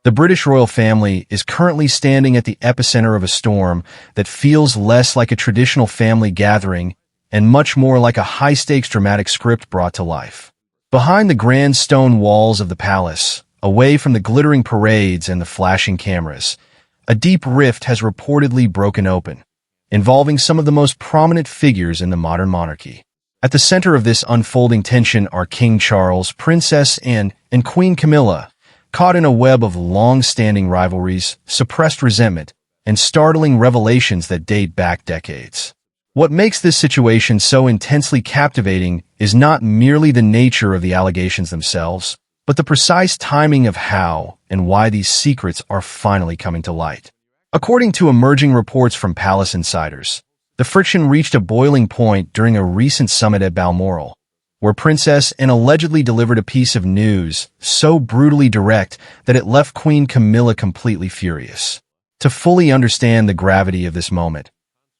The British royal family is currently standing at the epicenter of a storm that feels less like a traditional family gathering and much more like a high-stakes dramatic script brought to life. Behind the grand stone walls of the palace, away from the glittering parades and the flashing cameras, a deep rift has reportedly broken open, involving some of the most prominent figures in the modern monarchy. At the center of this unfolding tension are King Charles, Princess Anne, and Queen Camilla, caught in a web of long-standing rivalries, suppressed resentment, and startling revelations that date back decades. What makes this situation so intensely captivating is not merely the nature of the allegations themselves, but the precise timing of how and why these secrets are finally coming to light. According to emerging reports from palace insiders, the friction reached a boiling point during a recent summit at Balmoral, where Princess Anne allegedly delivered a piece of news so brutally direct that it left Queen Camilla completely furious. To fully understand the gravity of this moment,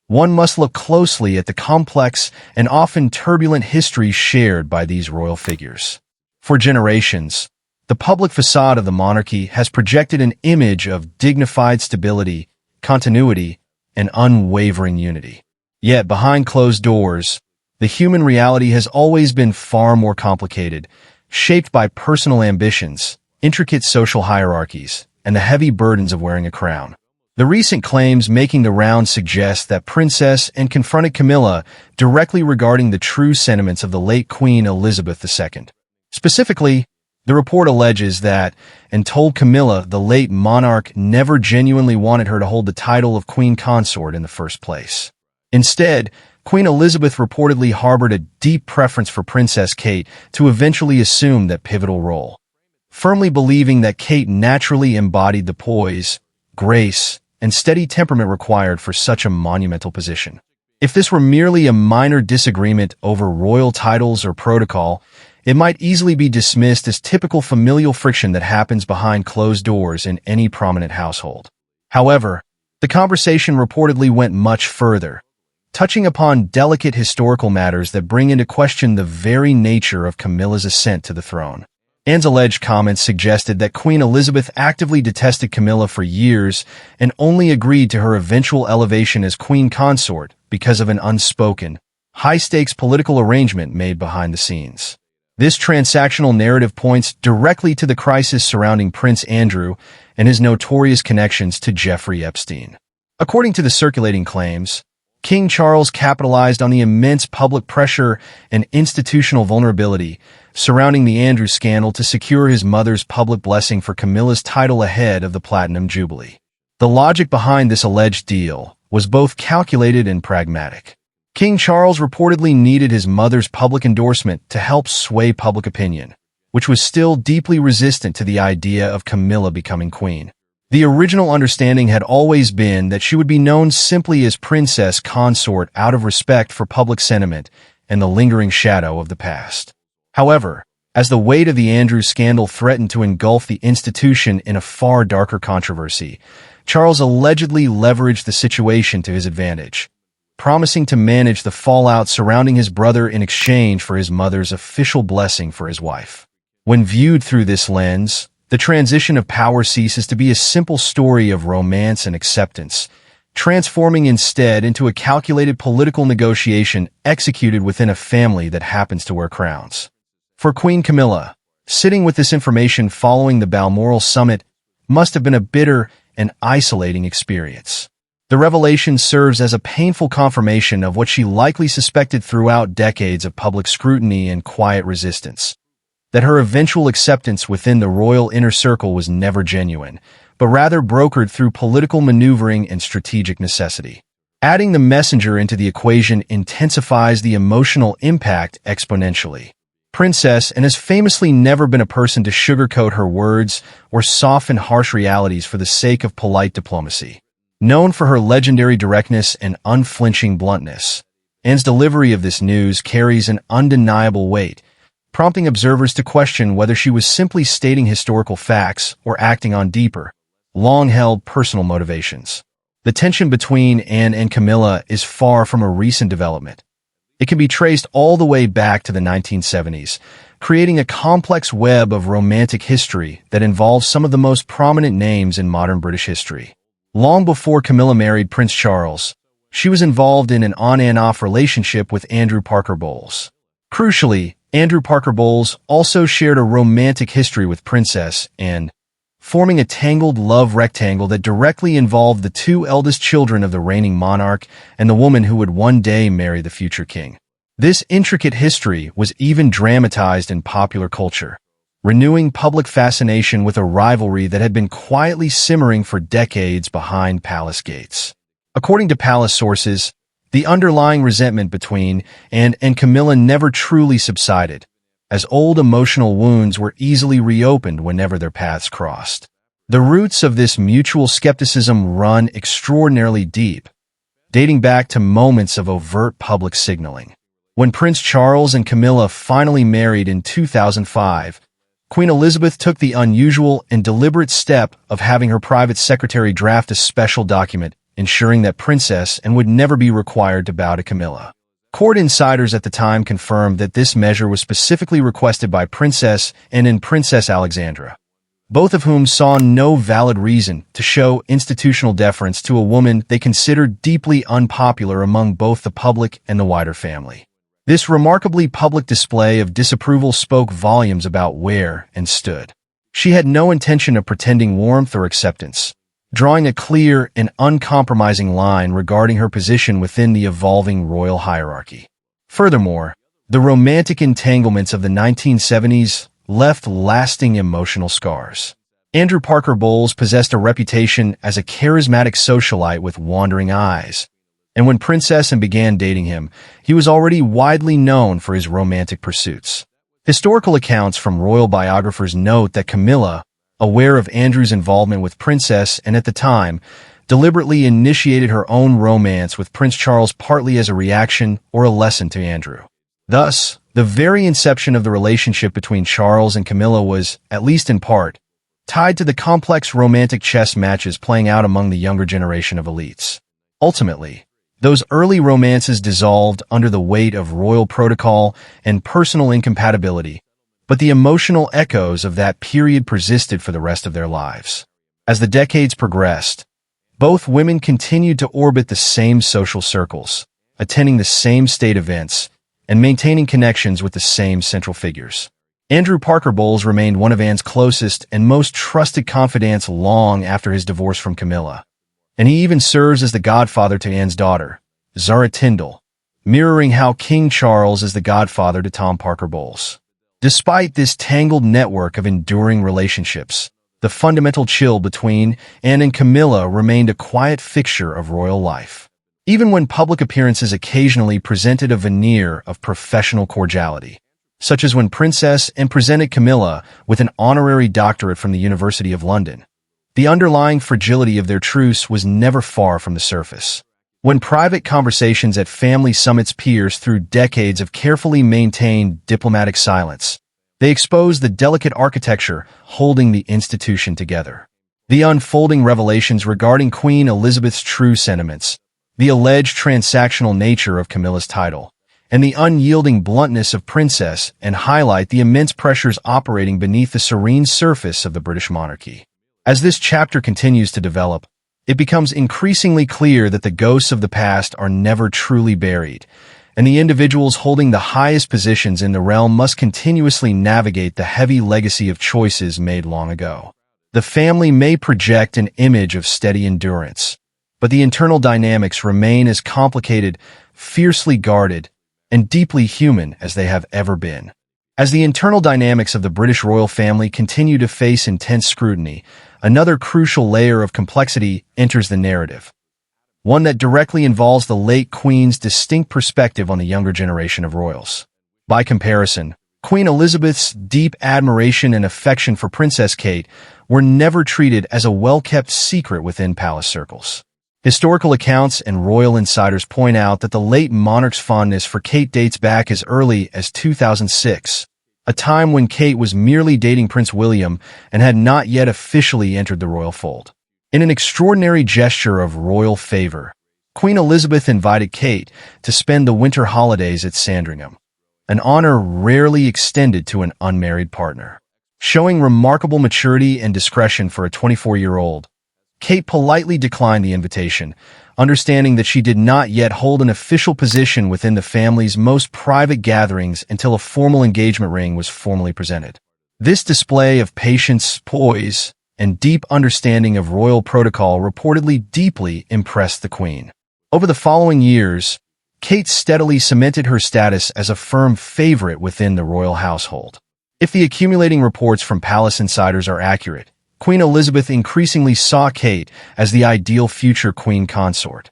one must look closely at the complex and often turbulent history shared by these royal figures. For generations, the public facade of the monarchy has projected an image of dignified stability, continuity, and unwavering unity. Yet behind closed doors, the human reality has always been far more complicated, shaped by personal ambitions, intricate social hierarchies, and the heavy burdens of wearing a crown. The recent claims making the rounds suggest that Princess Anne confronted Camilla directly regarding the true sentiments of the late Queen Elizabeth II. Specifically, the report alleges that Anne told Camilla the late monarch never genuinely wanted her to hold the title of Queen Consort in the first place. Instead, Queen Elizabeth reportedly harbored a deep preference for Princess Kate to eventually assume that pivotal role, firmly believing that Kate naturally embodied the poise, grace, and steady temperament required for such a monumental position. If this were merely a minor disagreement over royal titles or protocol, it might easily be dismissed as typical familial friction that happens behind closed doors in any prominent household. However, the conversation reportedly went much further, touching upon delicate historical matters that bring into question the very nature of Camilla's ascent to the throne. Anne's alleged comments suggested that Queen Elizabeth actively detested Camilla for years and only agreed to her eventual elevation as Queen Consort because of an unspoken, high-stakes political arrangement made behind the scenes. This transactional narrative points directly to the crisis surrounding Prince Andrew and his notorious connections to Jeffrey Epstein. According to the circulating claims, King Charles capitalized on the immense public pressure and institutional vulnerability surrounding the Andrew scandal to secure his mother's public blessing for Camilla's title ahead of the Platinum Jubilee. The logic behind this alleged deal was both calculated and pragmatic. King Charles reportedly needed his mother's public endorsement to help sway public opinion, which was still deeply resistant to the idea of Camilla becoming queen. The original understanding had always been that she would be known simply as Princess Consort out of respect for public sentiment and the lingering shadow of the past. However, as the weight of the Andrews scandal threatened to engulf the institution in a far darker controversy, Charles allegedly leveraged the situation to his advantage, promising to manage the fallout surrounding his brother in exchange for his mother's official blessing for his wife. When viewed through this lens, the transition of power ceases to be a simple story of romance and acceptance, transforming instead into a calculated political negotiation executed within a family that happens to wear crowns. For Queen Camilla, sitting with this information following the Balmoral summit must have been a bitter and isolating experience. The revelation serves as a painful confirmation of what she likely suspected throughout decades of public scrutiny and quiet resistance: that her eventual acceptance within the royal inner circle was never genuine, but rather brokered through political maneuvering and strategic necessity. Adding the messenger into the equation intensifies the emotional impact exponentially. Princess Anne has famously never been a person to sugarcoat her words or soften harsh realities for the sake of polite diplomacy. Known for her legendary directness and unflinching bluntness, Anne's delivery of this news carries an undeniable weight, prompting observers to question whether she was simply stating historical facts or acting on deeper, long-held personal motivations. The tension between Anne and Camilla is far from a recent development. It can be traced all the way back to the 1970s, creating a complex web of romantic history that involves some of the most prominent names in modern British history. Long before Camilla married Prince Charles, she was involved in an on-and-off relationship with Andrew Parker Bowles. Crucially, Andrew Parker Bowles also shared a romantic history with Princess Anne, forming a tangled love rectangle that directly involved the two eldest children of the reigning monarch and the woman who would one day marry the future king. This intricate history was even dramatized in popular culture, renewing public fascination with a rivalry that had been quietly simmering for decades behind palace gates. According to palace sources, the underlying resentment between Anne and Camilla never truly subsided, as old emotional wounds were easily reopened whenever their paths crossed. The roots of this mutual skepticism run extraordinarily deep, dating back to moments of overt public signaling. When Prince Charles and Camilla finally married in 2005, Queen Elizabeth took the unusual and deliberate step of having her private secretary draft a special document ensuring that Princess Anne would never be required to bow to Camilla. Court insiders at the time confirmed that this measure was specifically requested by Princess Anne and Princess Alexandra, both of whom saw no valid reason to show institutional deference to a woman they considered deeply unpopular among both the public and the wider family. This remarkably public display of disapproval spoke volumes about where Anne stood. She had no intention of pretending warmth or acceptance, drawing a clear and uncompromising line regarding her position within the evolving royal hierarchy. Furthermore, the romantic entanglements of the 1970s left lasting emotional scars. Andrew Parker Bowles possessed a reputation as a charismatic socialite with wandering eyes, and when Princess Anne began dating him, he was already widely known for his romantic pursuits. Historical accounts from royal biographers note that Camilla, aware of Andrew's involvement with Princess Anne at the time, deliberately initiated her own romance with Prince Charles partly as a reaction or a lesson to Andrew. Thus, the very inception of the relationship between Charles and Camilla was, at least in part, tied to the complex romantic chess matches playing out among the younger generation of elites. Ultimately, those early romances dissolved under the weight of royal protocol and personal incompatibility, but the emotional echoes of that period persisted for the rest of their lives. As the decades progressed, both women continued to orbit the same social circles, attending the same state events, and maintaining connections with the same central figures. Andrew Parker Bowles remained one of Anne's closest and most trusted confidants long after his divorce from Camilla, and he even serves as the godfather to Anne's daughter, Zara Tyndall, mirroring how King Charles is the godfather to Tom Parker Bowles. Despite this tangled network of enduring relationships, the fundamental chill between Anne and Camilla remained a quiet fixture of royal life. Even when public appearances occasionally presented a veneer of professional cordiality, such as when Princess Anne presented Camilla with an honorary doctorate from the University of London, the underlying fragility of their truce was never far from the surface. When private conversations at family summits pierced through decades of carefully maintained diplomatic silence, they exposed the delicate architecture holding the institution together. The unfolding revelations regarding Queen Elizabeth's true sentiments, the alleged transactional nature of Camilla's title, and the unyielding bluntness of Princess Anne highlight the immense pressures operating beneath the serene surface of the British monarchy. As this chapter continues to develop, it becomes increasingly clear that the ghosts of the past are never truly buried, and the individuals holding the highest positions in the realm must continuously navigate the heavy legacy of choices made long ago. The family may project an image of steady endurance, but the internal dynamics remain as complicated, fiercely guarded, and deeply human as they have ever been. As the internal dynamics of the British royal family continue to face intense scrutiny, another crucial layer of complexity enters the narrative, one that directly involves the late Queen's distinct perspective on the younger generation of royals. By comparison, Queen Elizabeth's deep admiration and affection for Princess Kate were never treated as a well-kept secret within palace circles. Historical accounts and royal insiders point out that the late monarch's fondness for Kate dates back as early as 2006, a time when Kate was merely dating Prince William and had not yet officially entered the royal fold. In an extraordinary gesture of royal favor, Queen Elizabeth invited Kate to spend the winter holidays at Sandringham, an honor rarely extended to an unmarried partner. Showing remarkable maturity and discretion for a 24-year-old, Kate politely declined the invitation, understanding that she did not yet hold an official position within the family's most private gatherings until a formal engagement ring was formally presented. This display of patience, poise, and deep understanding of royal protocol reportedly deeply impressed the Queen. Over the following years, Kate steadily cemented her status as a firm favorite within the royal household. If the accumulating reports from palace insiders are accurate, Queen Elizabeth increasingly saw Kate as the ideal future queen consort,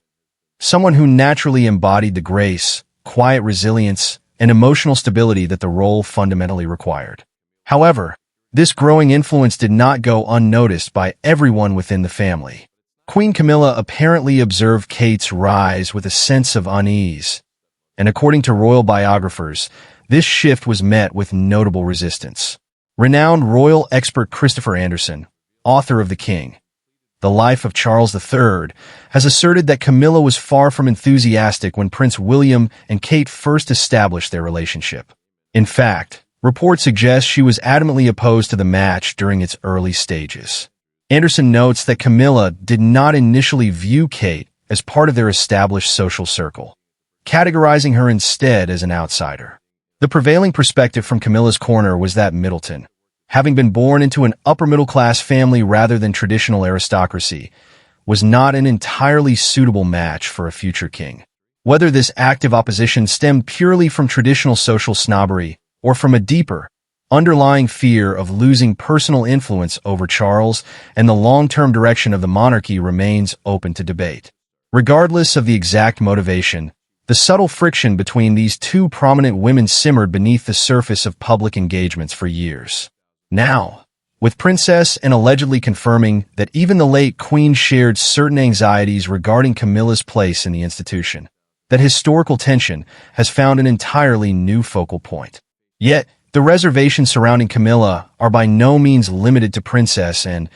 someone who naturally embodied the grace, quiet resilience, and emotional stability that the role fundamentally required. However, this growing influence did not go unnoticed by everyone within the family. Queen Camilla apparently observed Kate's rise with a sense of unease, and according to royal biographers, this shift was met with notable resistance. Renowned royal expert Christopher Anderson, author of The King, The Life of Charles III, has asserted that Camilla was far from enthusiastic when Prince William and Kate first established their relationship. In fact, reports suggest she was adamantly opposed to the match during its early stages. Anderson notes that Camilla did not initially view Kate as part of their established social circle, categorizing her instead as an outsider. The prevailing perspective from Camilla's corner was that Middleton, having been born into an upper-middle-class family rather than traditional aristocracy, was not an entirely suitable match for a future king. Whether this active opposition stemmed purely from traditional social snobbery or from a deeper, underlying fear of losing personal influence over Charles and the long-term direction of the monarchy remains open to debate. Regardless of the exact motivation, the subtle friction between these two prominent women simmered beneath the surface of public engagements for years. Now, with Princess and allegedly confirming that even the late Queen shared certain anxieties regarding Camilla's place in the institution, that historical tension has found an entirely new focal point. Yet, the reservations surrounding Camilla are by no means limited to Princess, and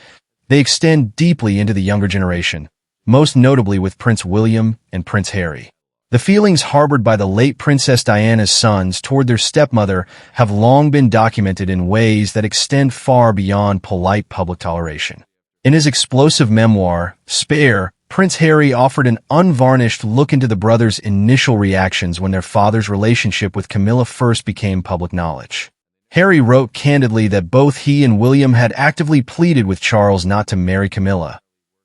they extend deeply into the younger generation, most notably with Prince William and Prince Harry. The feelings harbored by the late Princess Diana's sons toward their stepmother have long been documented in ways that extend far beyond polite public toleration. In his explosive memoir, Spare, Prince Harry offered an unvarnished look into the brothers' initial reactions when their father's relationship with Camilla first became public knowledge. Harry wrote candidly that both he and William had actively pleaded with Charles not to marry Camilla,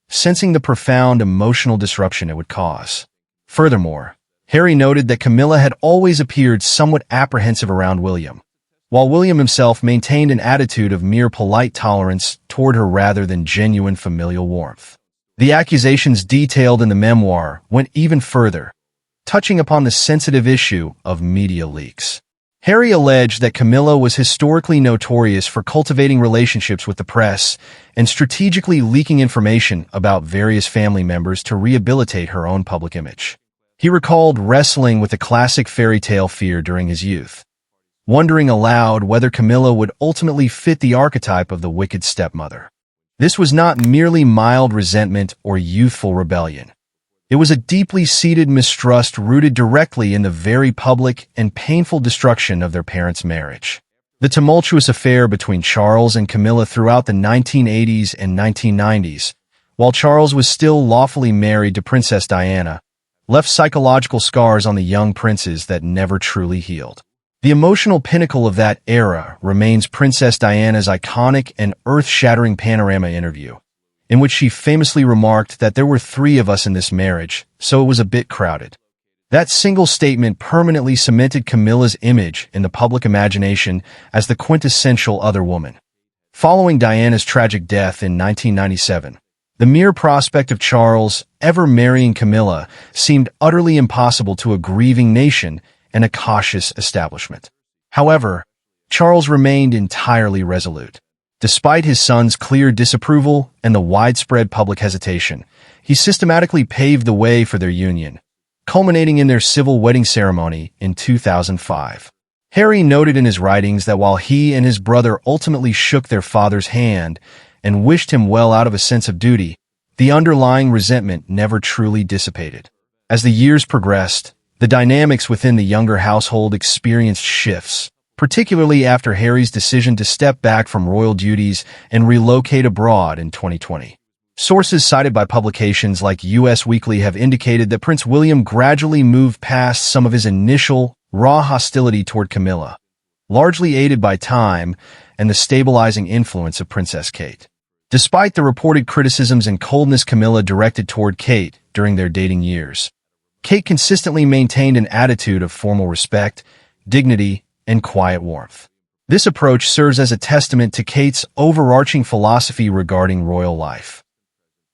sensing the profound emotional disruption it would cause. Furthermore, Harry noted that Camilla had always appeared somewhat apprehensive around William, while William himself maintained an attitude of mere polite tolerance toward her rather than genuine familial warmth. The accusations detailed in the memoir went even further, touching upon the sensitive issue of media leaks. Harry alleged that Camilla was historically notorious for cultivating relationships with the press and strategically leaking information about various family members to rehabilitate her own public image. He recalled wrestling with a classic fairy tale fear during his youth, wondering aloud whether Camilla would ultimately fit the archetype of the wicked stepmother. This was not merely mild resentment or youthful rebellion. It was a deeply seated mistrust rooted directly in the very public and painful destruction of their parents' marriage. The tumultuous affair between Charles and Camilla throughout the 1980s and 1990s, while Charles was still lawfully married to Princess Diana, left psychological scars on the young princes that never truly healed. The emotional pinnacle of that era remains Princess Diana's iconic and earth-shattering panorama interview, in which she famously remarked that there were 3 of us in this marriage, so it was a bit crowded. That single statement permanently cemented Camilla's image in the public imagination as the quintessential other woman. Following Diana's tragic death in 1997, the mere prospect of Charles ever marrying Camilla seemed utterly impossible to a grieving nation and a cautious establishment. However, Charles remained entirely resolute. Despite his son's clear disapproval and the widespread public hesitation, he systematically paved the way for their union, culminating in their civil wedding ceremony in 2005. Harry noted in his writings that while he and his brother ultimately shook their father's hand and wished him well out of a sense of duty, the underlying resentment never truly dissipated. As the years progressed, The dynamics within the younger household experienced shifts, particularly after Harry's decision to step back from royal duties and relocate abroad in 2020. Sources cited by publications like US Weekly have indicated that Prince William gradually moved past some of his initial, raw hostility toward Camilla, largely aided by time and the stabilizing influence of Princess Kate. Despite the reported criticisms and coldness Camilla directed toward Kate during their dating years, Kate consistently maintained an attitude of formal respect, dignity, and quiet warmth. This approach serves as a testament to Kate's overarching philosophy regarding royal life,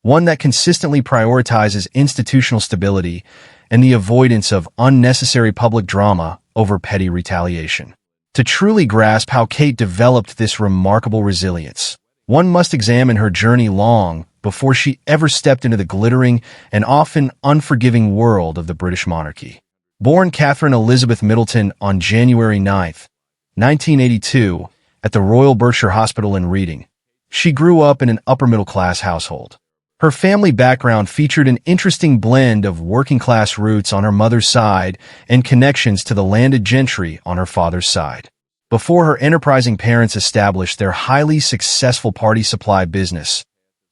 one that consistently prioritizes institutional stability and the avoidance of unnecessary public drama over petty retaliation. To truly grasp how Kate developed this remarkable resilience, one must examine her journey long before she ever stepped into the glittering and often unforgiving world of the British monarchy. Born Catherine Elizabeth Middleton on January 9, 1982, at the Royal Berkshire Hospital in Reading, she grew up in an upper-middle-class household. Her family background featured an interesting blend of working-class roots on her mother's side and connections to the landed gentry on her father's side. Before her enterprising parents established their highly successful party supply business,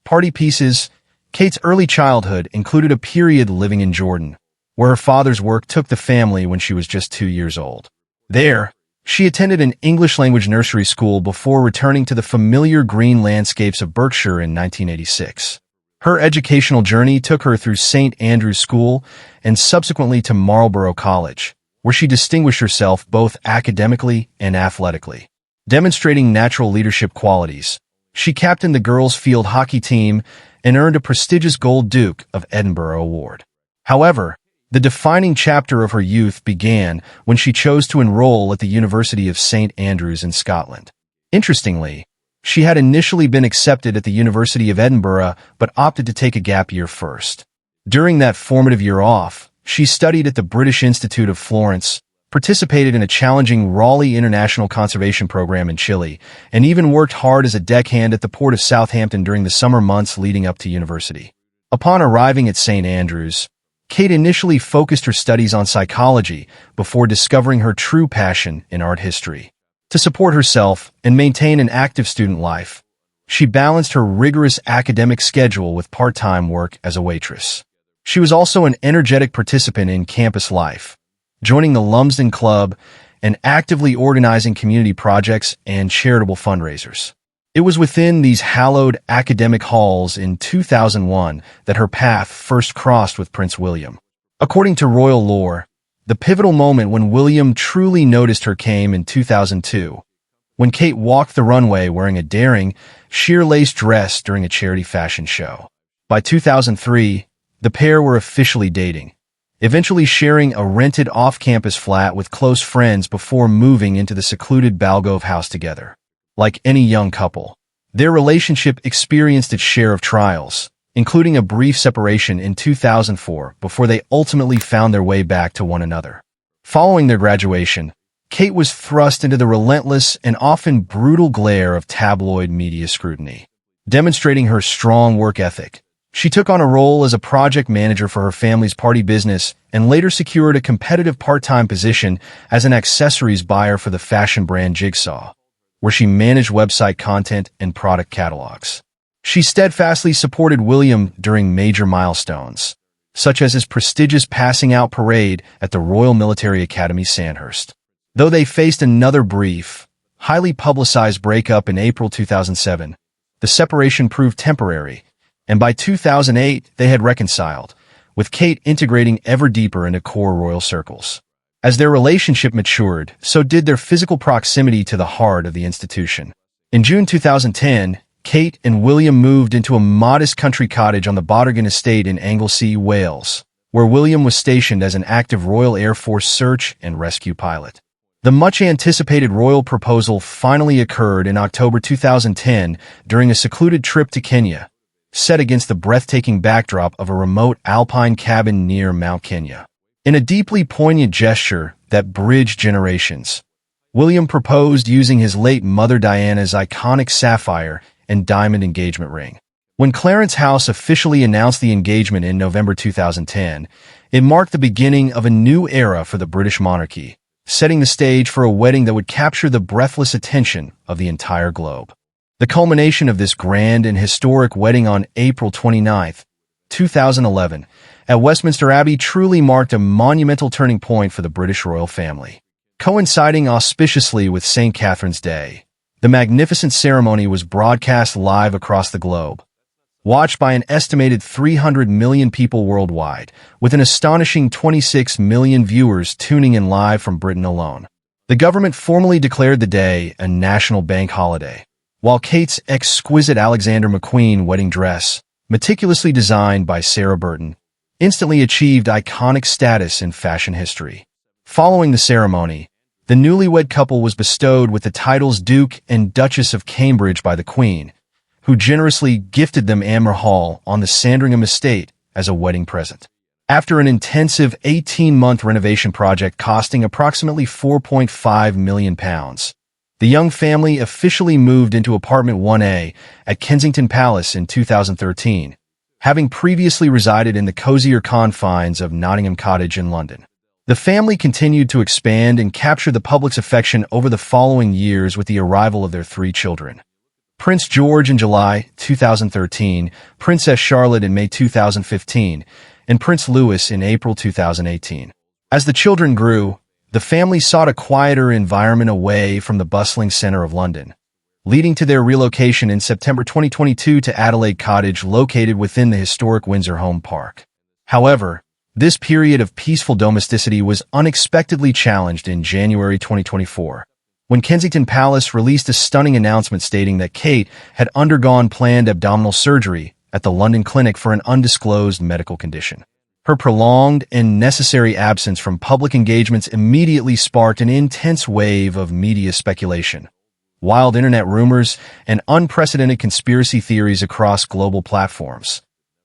Party Pieces, Kate's early childhood included a period living in Jordan, where her father's work took the family when she was just 2 years old. There, she attended an English-language nursery school before returning to the familiar green landscapes of Berkshire in 1986. Her educational journey took her through St. Andrew's School and subsequently to Marlborough College, where she distinguished herself both academically and athletically. Demonstrating natural leadership qualities, she captained the girls' field hockey team and earned a prestigious Gold Duke of Edinburgh award. However, the defining chapter of her youth began when she chose to enroll at the University of St. Andrews in Scotland. Interestingly, she had initially been accepted at the University of Edinburgh but opted to take a gap year first. During that formative year off, she studied at the British Institute of Florence, participated in a challenging Raleigh International Conservation Program in Chile, and even worked hard as a deckhand at the port of Southampton during the summer months leading up to university. Upon arriving at St. Andrews, Kate initially focused her studies on psychology before discovering her true passion in art history. To support herself and maintain an active student life, she balanced her rigorous academic schedule with part-time work as a waitress. She was also an energetic participant in campus life, joining the Lumsden Club and actively organizing community projects and charitable fundraisers. It was within these hallowed academic halls in 2001 that her path first crossed with Prince William. According to royal lore, the pivotal moment when William truly noticed her came in 2002, when Kate walked the runway wearing a daring, sheer-lace dress during a charity fashion show. By 2003, the pair were officially dating, eventually sharing a rented off-campus flat with close friends before moving into the secluded Balgove house together. Like any young couple, their relationship experienced its share of trials, including a brief separation in 2004 before they ultimately found their way back to one another. Following their graduation, Kate was thrust into the relentless and often brutal glare of tabloid media scrutiny. Demonstrating her strong work ethic, she took on a role as a project manager for her family's party business and later secured a competitive part-time position as an accessories buyer for the fashion brand Jigsaw, where she managed website content and product catalogs. She steadfastly supported William during major milestones, such as his prestigious passing out parade at the Royal Military Academy Sandhurst. Though they faced another brief, highly publicized breakup in April 2007, the separation proved temporary, and by 2008 they had reconciled, with Kate integrating ever deeper into core royal circles. As their relationship matured, so did their physical proximity to the heart of the institution. In June 2010, Kate and William moved into a modest country cottage on the Boddergan estate in Anglesey, Wales, where William was stationed as an active Royal Air Force search and rescue pilot. The much-anticipated royal proposal finally occurred in October 2010 during a secluded trip to Kenya, set against the breathtaking backdrop of a remote alpine cabin near Mount Kenya. In a deeply poignant gesture that bridged generations, William proposed using his late mother Diana's iconic sapphire and diamond engagement ring. When Clarence House officially announced the engagement in November 2010, it marked the beginning of a new era for the British monarchy, setting the stage for a wedding that would capture the breathless attention of the entire globe. The culmination of this grand and historic wedding on April 29, 2011, at Westminster Abbey truly marked a monumental turning point for the British royal family. Coinciding auspiciously with St. Catherine's Day, the magnificent ceremony was broadcast live across the globe, watched by an estimated 300 million people worldwide, with an astonishing 26 million viewers tuning in live from Britain alone. The government formally declared the day a national bank holiday, while Kate's exquisite Alexander McQueen wedding dress, meticulously designed by Sarah Burton, instantly achieved iconic status in fashion history. Following the ceremony, the newlywed couple was bestowed with the titles Duke and Duchess of Cambridge by the Queen, who generously gifted them Amber Hall on the Sandringham estate as a wedding present. After an intensive 18-month renovation project costing approximately £4.5 million, the young family officially moved into apartment 1A at Kensington Palace in 2013, having previously resided in the cozier confines of Nottingham Cottage in London. The family continued to expand and capture the public's affection over the following years with the arrival of their 3 children: Prince George in July 2013, Princess Charlotte in May 2015, and Prince Louis in April 2018. As the children grew, the family sought a quieter environment away from the bustling center of London, leading to their relocation in September 2022 to Adelaide Cottage, located within the historic Windsor Home Park. However, this period of peaceful domesticity was unexpectedly challenged in January 2024, when Kensington Palace released a stunning announcement stating that Kate had undergone planned abdominal surgery at the London clinic for an undisclosed medical condition. Her prolonged and necessary absence from public engagements immediately sparked an intense wave of media speculation, wild internet rumors, and unprecedented conspiracy theories across global platforms,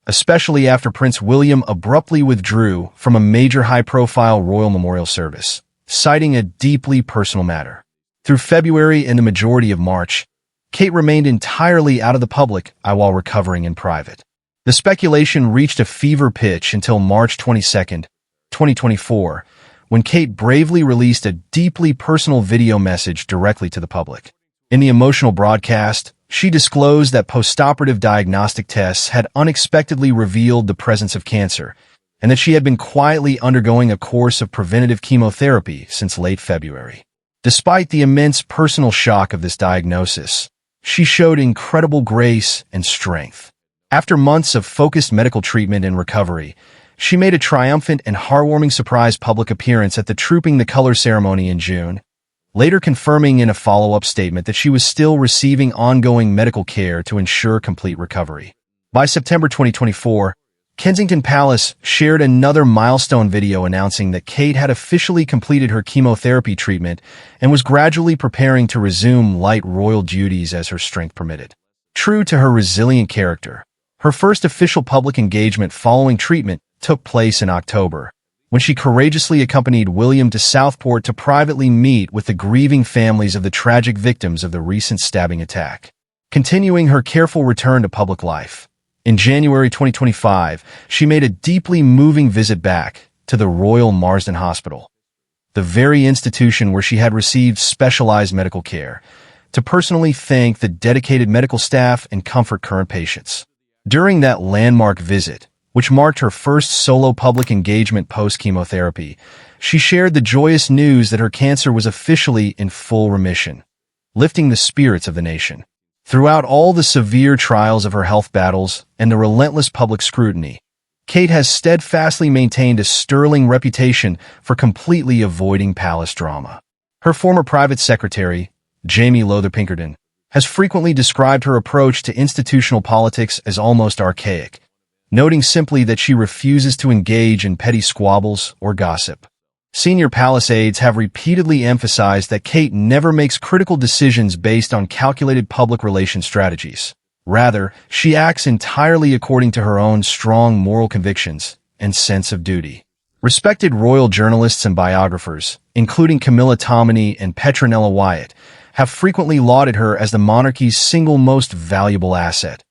especially after Prince William abruptly withdrew from a major high-profile royal memorial service, citing a deeply personal matter. Through February and the majority of March, Kate remained entirely out of the public eye while recovering in private. The speculation reached a fever pitch until March 22, 2024, when Kate bravely released a deeply personal video message directly to the public. In the emotional broadcast, she disclosed that postoperative diagnostic tests had unexpectedly revealed the presence of cancer, and that she had been quietly undergoing a course of preventative chemotherapy since late February. Despite the immense personal shock of this diagnosis, she showed incredible grace and strength. After months of focused medical treatment and recovery, she made a triumphant and heartwarming surprise public appearance at the Trooping the Colour ceremony in June, later confirming in a follow-up statement that she was still receiving ongoing medical care to ensure complete recovery. By September 2024, Kensington Palace shared another milestone video announcing that Kate had officially completed her chemotherapy treatment and was gradually preparing to resume light royal duties as her strength permitted. True to her resilient character, her first official public engagement following treatment took place in October, when she courageously accompanied William to Southport to privately meet with the grieving families of the tragic victims of the recent stabbing attack. Continuing her careful return to public life, in January 2025, she made a deeply moving visit back to the Royal Marsden Hospital, the very institution where she had received specialized medical care, to personally thank the dedicated medical staff and comfort current patients. During that landmark visit, which marked her first solo public engagement post-chemotherapy, she shared the joyous news that her cancer was officially in full remission, lifting the spirits of the nation. Throughout all the severe trials of her health battles and the relentless public scrutiny, Kate has steadfastly maintained a sterling reputation for completely avoiding palace drama. Her former private secretary, Jamie Lowther Pinkerton, has frequently described her approach to institutional politics as almost archaic, noting simply that she refuses to engage in petty squabbles or gossip. Senior palace aides have repeatedly emphasized that Kate never makes critical decisions based on calculated public relations strategies. Rather, she acts entirely according to her own strong moral convictions and sense of duty. Respected royal journalists and biographers, including Camilla Tominey and Petronella Wyatt, have frequently lauded her as the monarchy's single most valuable asset,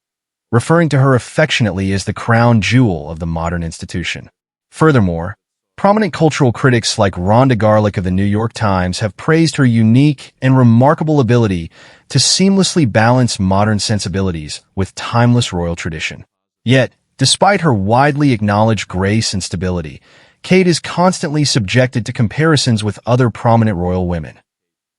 referring to her affectionately as the crown jewel of the modern institution. Furthermore, prominent cultural critics like Rhonda Garlick of the New York Times have praised her unique and remarkable ability to seamlessly balance modern sensibilities with timeless royal tradition. Yet, despite her widely acknowledged grace and stability, Kate is constantly subjected to comparisons with other prominent royal women.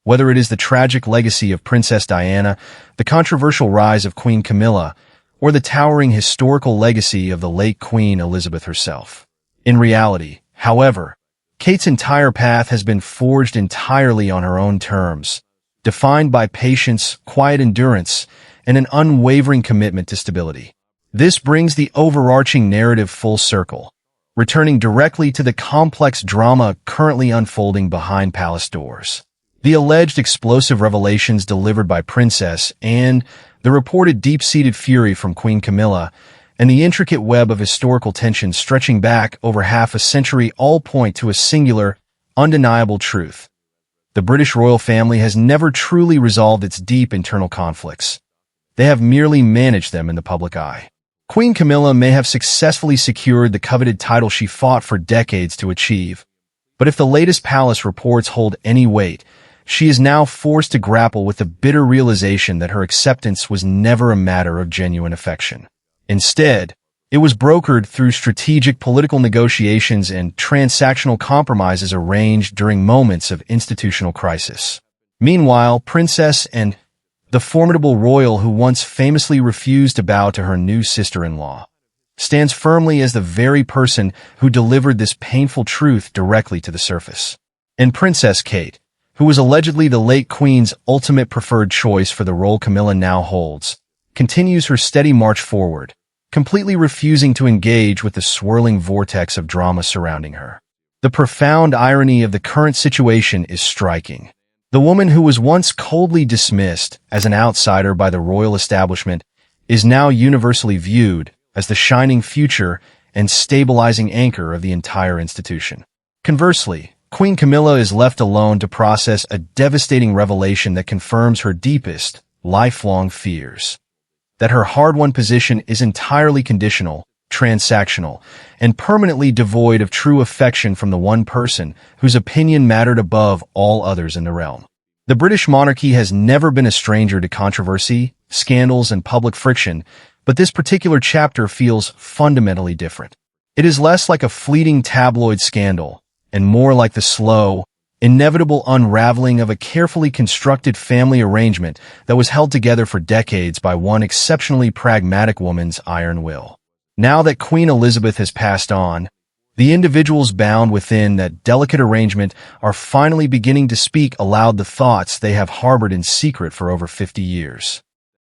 Whether it is the tragic legacy of Princess Diana, the controversial rise of Queen Camilla, or the towering historical legacy of the late Queen Elizabeth herself. In reality, however, Kate's entire path has been forged entirely on her own terms, defined by patience, quiet endurance, and an unwavering commitment to stability. This brings the overarching narrative full circle, returning directly to the complex drama currently unfolding behind palace doors. The alleged explosive revelations delivered by Princess Anne, the reported deep-seated fury from Queen Camilla, and the intricate web of historical tension stretching back over half a century all point to a singular, undeniable truth. The British royal family has never truly resolved its deep internal conflicts. They have merely managed them in the public eye. Queen Camilla may have successfully secured the coveted title she fought for decades to achieve, but if the latest palace reports hold any weight, she is now forced to grapple with the bitter realization that her acceptance was never a matter of genuine affection. Instead, it was brokered through strategic political negotiations and transactional compromises arranged during moments of institutional crisis. Meanwhile, Princess Anne, the formidable royal who once famously refused to bow to her new sister-in-law, stands firmly as the very person who delivered this painful truth directly to the surface. And Princess Kate, who was allegedly the late Queen's ultimate preferred choice for the role Camilla now holds, continues her steady march forward, completely refusing to engage with the swirling vortex of drama surrounding her. The profound irony of the current situation is striking. The woman who was once coldly dismissed as an outsider by the royal establishment is now universally viewed as the shining future and stabilizing anchor of the entire institution. Conversely, Queen Camilla is left alone to process a devastating revelation that confirms her deepest, lifelong fears. That her hard-won position is entirely conditional, transactional, and permanently devoid of true affection from the one person whose opinion mattered above all others in the realm. The British monarchy has never been a stranger to controversy, scandals, and public friction, but this particular chapter feels fundamentally different. It is less like a fleeting tabloid scandal, and more like the slow, inevitable unraveling of a carefully constructed family arrangement that was held together for decades by one exceptionally pragmatic woman's iron will. Now that Queen Elizabeth has passed on, the individuals bound within that delicate arrangement are finally beginning to speak aloud the thoughts they have harbored in secret for over 50 years.